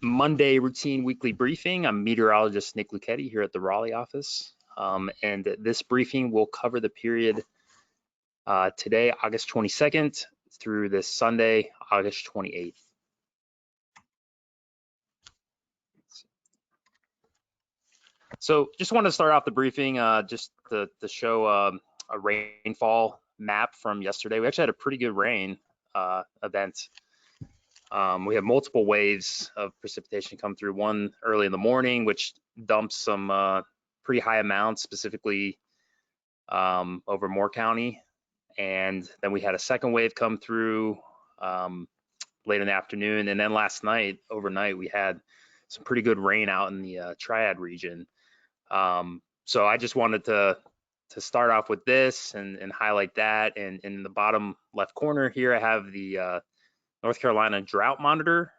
Monday routine weekly briefing. I'm meteorologist Nick Lucchetti here at the Raleigh office. And this briefing will cover the period today, August 22nd, through this Sunday, August 28th. So just wanted to start off the briefing just to show a rainfall map from yesterday. We actually had a pretty good rain event. We have multiple waves of precipitation come through, one early in the morning, which dumped some pretty high amounts, specifically over Moore County. And then we had a second wave come through late in the afternoon. And then last night, overnight, we had some pretty good rain out in the Triad region. So I just wanted to start off with this and highlight that. And in the bottom left corner here, I have the North Carolina drought monitor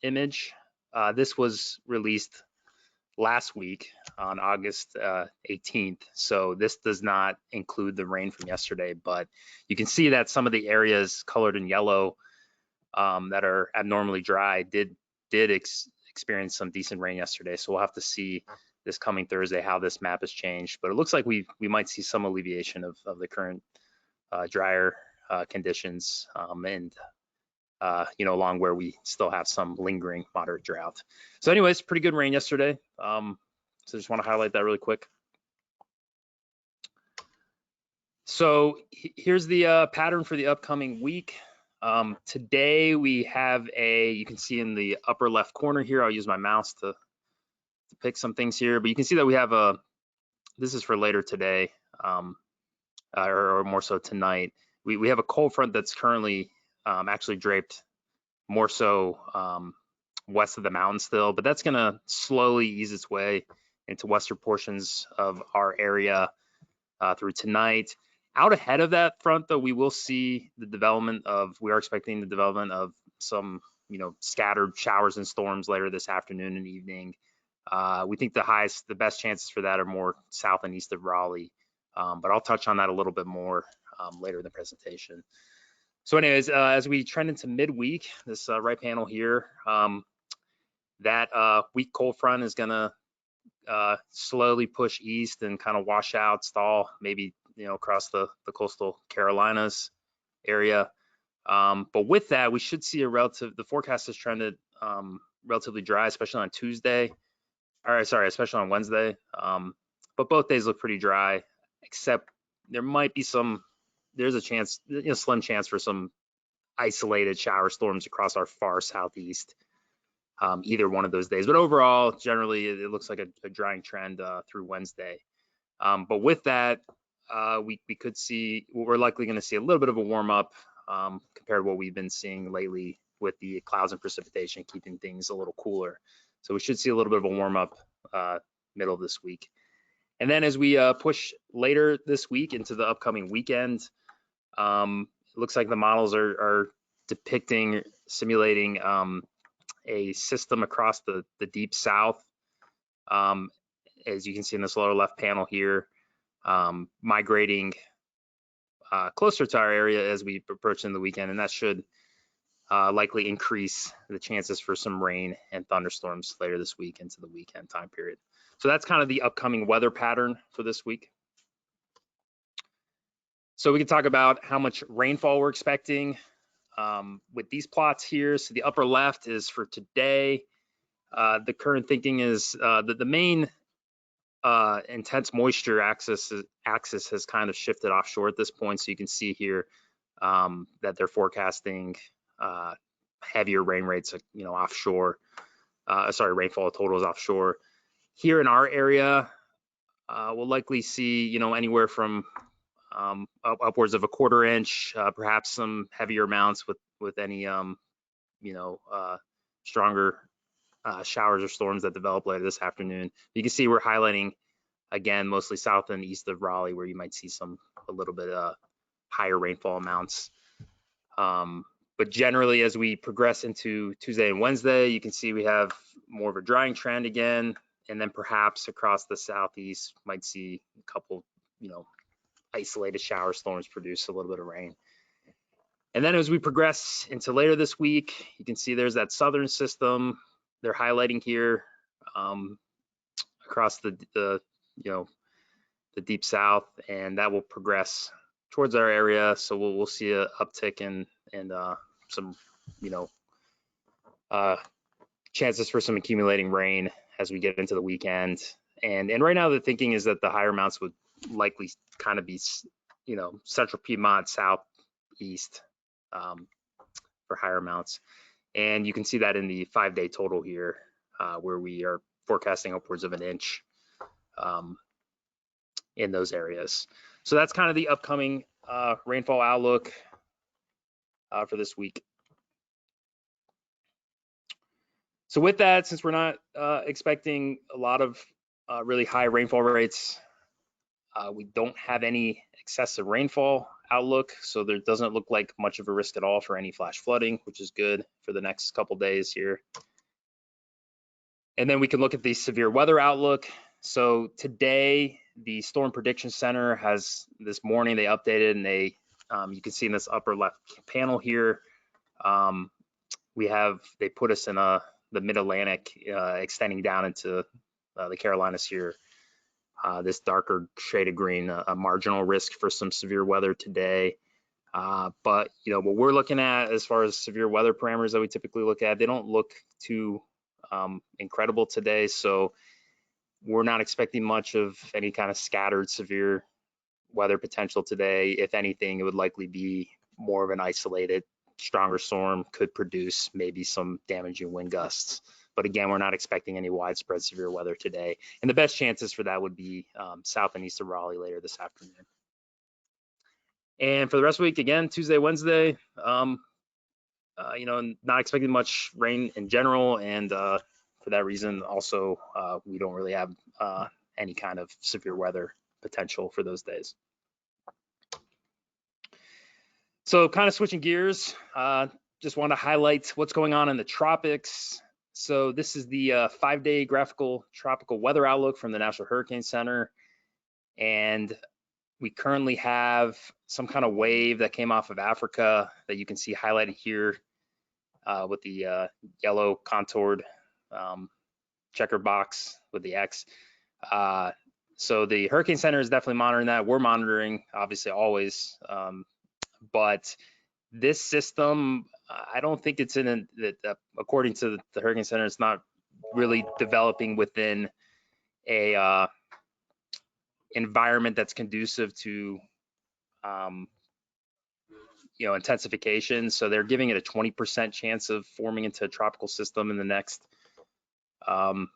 image. This was released last week on August 18th. So this does not include the rain from yesterday, but you can see that some of the areas colored in yellow that are abnormally dry did experience some decent rain yesterday. So we'll have to see this coming Thursday how this map has changed. But it looks like we might see some alleviation of the current drier conditions and along where we still have some lingering moderate drought. So anyways, pretty good rain yesterday. So just want to highlight that really quick. So here's the pattern for the upcoming week. Today we have you can see in the upper left corner here, I'll use my mouse to pick some things here, but you can see that we have this is for later today, or more so tonight. We have a cold front that's currently actually draped more so west of the mountain still, but that's gonna slowly ease its way into western portions of our area through tonight. Out ahead of that front, though, we will see we are expecting the development of some, scattered showers and storms later this afternoon and evening. We think the best chances for that are more south and east of Raleigh, but I'll touch on that a little bit more later in the presentation. So anyways, as we trend into midweek, this right panel here, that weak cold front is gonna slowly push east and kind of wash out, stall, maybe across the coastal Carolinas area. But with that, we should see the forecast has trended relatively dry, especially on Tuesday. Especially on Wednesday. But both days look pretty dry, except there might be there's a chance, slim chance for some isolated shower storms across our far southeast, either one of those days. But overall, generally, it looks like a drying trend through Wednesday. But with that, we're likely going to see a little bit of a warm up compared to what we've been seeing lately with the clouds and precipitation keeping things a little cooler. So we should see a little bit of a warm up middle of this week. And then as we push later this week into the upcoming weekend, it looks like the models are simulating a system across the deep south. As you can see in this lower left panel here, migrating closer to our area as we approach in the weekend, and that should likely increase the chances for some rain and thunderstorms later this week into the weekend time period. So that's kind of the upcoming weather pattern for this week. So we can talk about how much rainfall we're expecting with these plots here. So the upper left is for today. The current thinking is that the main intense moisture axis has kind of shifted offshore at this point. So you can see here that they're forecasting heavier rain rates, offshore. Rainfall totals offshore. Here in our area, we'll likely see, anywhere from upwards of a quarter inch, perhaps some heavier amounts with any, stronger showers or storms that develop later this afternoon. You can see we're highlighting, again, mostly south and east of Raleigh, where you might see a little bit higher rainfall amounts. But generally, as we progress into Tuesday and Wednesday, you can see we have more of a drying trend again, and then perhaps across the southeast might see a couple, isolated shower storms produce a little bit of rain. And then as we progress into later this week, you can see there's that southern system they're highlighting here across the deep south, and that will progress towards our area. So we'll see a uptick in some chances for some accumulating rain as we get into the weekend. And right now the thinking is that the higher amounts would likely kind of be central Piedmont, southeast for higher amounts. And you can see that in the 5-day total here, where we are forecasting upwards of an inch in those areas. So that's kind of the upcoming rainfall outlook for this week. So with that, since we're not expecting a lot of really high rainfall rates, we don't have any excessive rainfall outlook, so there doesn't look like much of a risk at all for any flash flooding, which is good for the next couple days here. And then we can look at the severe weather outlook. So today, the Storm Prediction Center has, this morning they updated, and they you can see in this upper left panel here, they put us in the mid-Atlantic, extending down into the Carolinas here. This darker shade of green, a marginal risk for some severe weather today. But what we're looking at as far as severe weather parameters that we typically look at, they don't look too incredible today. So we're not expecting much of any kind of scattered severe weather potential today. If anything, it would likely be more of an isolated stronger storm, could produce maybe some damaging wind gusts. But again, we're not expecting any widespread severe weather today. And the best chances for that would be south and east of Raleigh later this afternoon. And for the rest of the week, again, Tuesday, Wednesday, not expecting much rain in general. And for that reason, also, we don't really have any kind of severe weather potential for those days. So kind of switching gears, just want to highlight what's going on in the tropics. So this is the 5-day graphical tropical weather outlook from the National Hurricane Center. And we currently have some kind of wave that came off of Africa that you can see highlighted here with the yellow contoured checker box with the X. So the Hurricane Center is definitely monitoring that. We're monitoring, obviously, always. But this system, I don't think it's according to the Hurricane Center, it's not really developing within a environment that's conducive to intensification. So they're giving it a 20% chance of forming into a tropical system in the next 5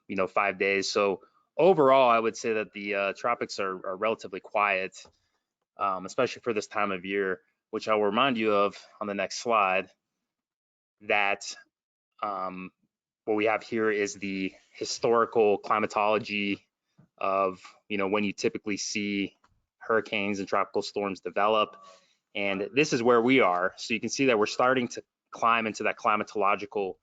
days. So overall, I would say that the tropics are relatively quiet, especially for this time of year, which I will remind you of on the next slide, that what we have here is the historical climatology of when you typically see hurricanes and tropical storms develop. And this is where we are. So you can see that we're starting to climb into that climatological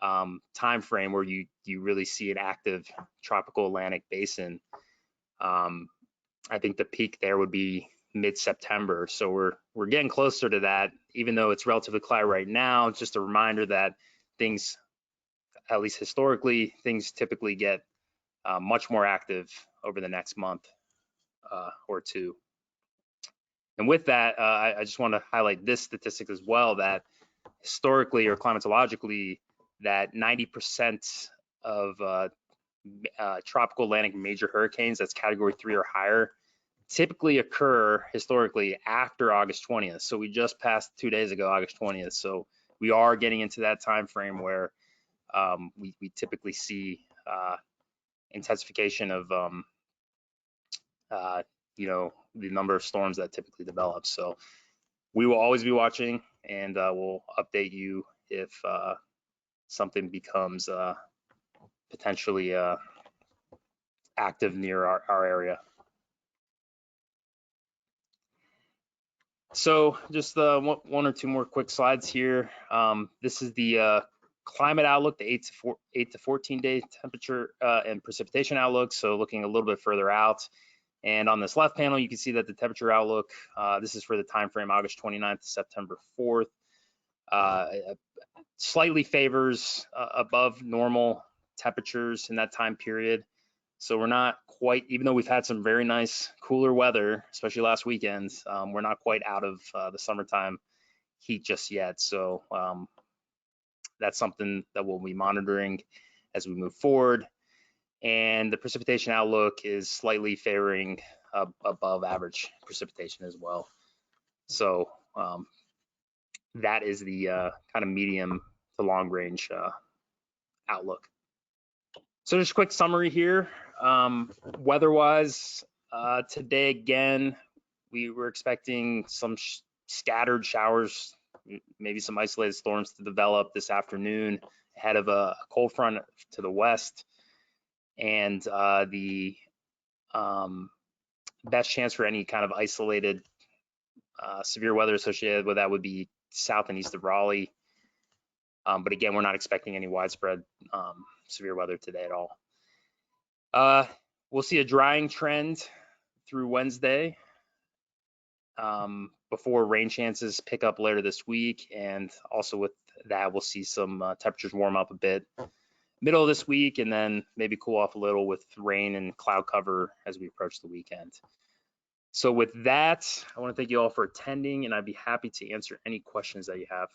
time frame where you really see an active tropical Atlantic basin. I think the peak there would be mid-September. So we're getting closer to that, even though it's relatively quiet right now. It's just a reminder that things, at least historically, things typically get much more active over the next month or two. And with that, I just want to highlight this statistic as well, that historically or climatologically, that 90% of tropical Atlantic major hurricanes, that's category 3 or higher, typically occur historically after August 20th. So we just passed 2 days ago, August 20th. So we are getting into that time frame where we typically see intensification of the number of storms that typically develop. So we will always be watching, and we'll update you if something becomes potentially active near our area. So just one or two more quick slides here. This is the climate outlook, the 8 to 14 day temperature and precipitation outlook. So looking a little bit further out. And on this left panel, you can see that the temperature outlook, this is for the time frame August 29th to September 4th, slightly favors above normal temperatures in that time period. So we're not quite, even though we've had some very nice cooler weather, especially last weekend, we're not quite out of the summertime heat just yet. So that's something that we'll be monitoring as we move forward. And the precipitation outlook is slightly favoring above average precipitation as well. So that is the kind of medium to long range outlook. So just a quick summary here. Weather-wise, today again, we were expecting some scattered showers, maybe some isolated storms to develop this afternoon ahead of a cold front to the west. And the best chance for any kind of isolated severe weather associated with that would be south and east of Raleigh. But again, we're not expecting any widespread severe weather today at all. We'll see a drying trend through Wednesday before rain chances pick up later this week. And also with that, we'll see some temperatures warm up a bit middle of this week, and then maybe cool off a little with rain and cloud cover as we approach the weekend. So with that, I want to thank you all for attending, and I'd be happy to answer any questions that you have.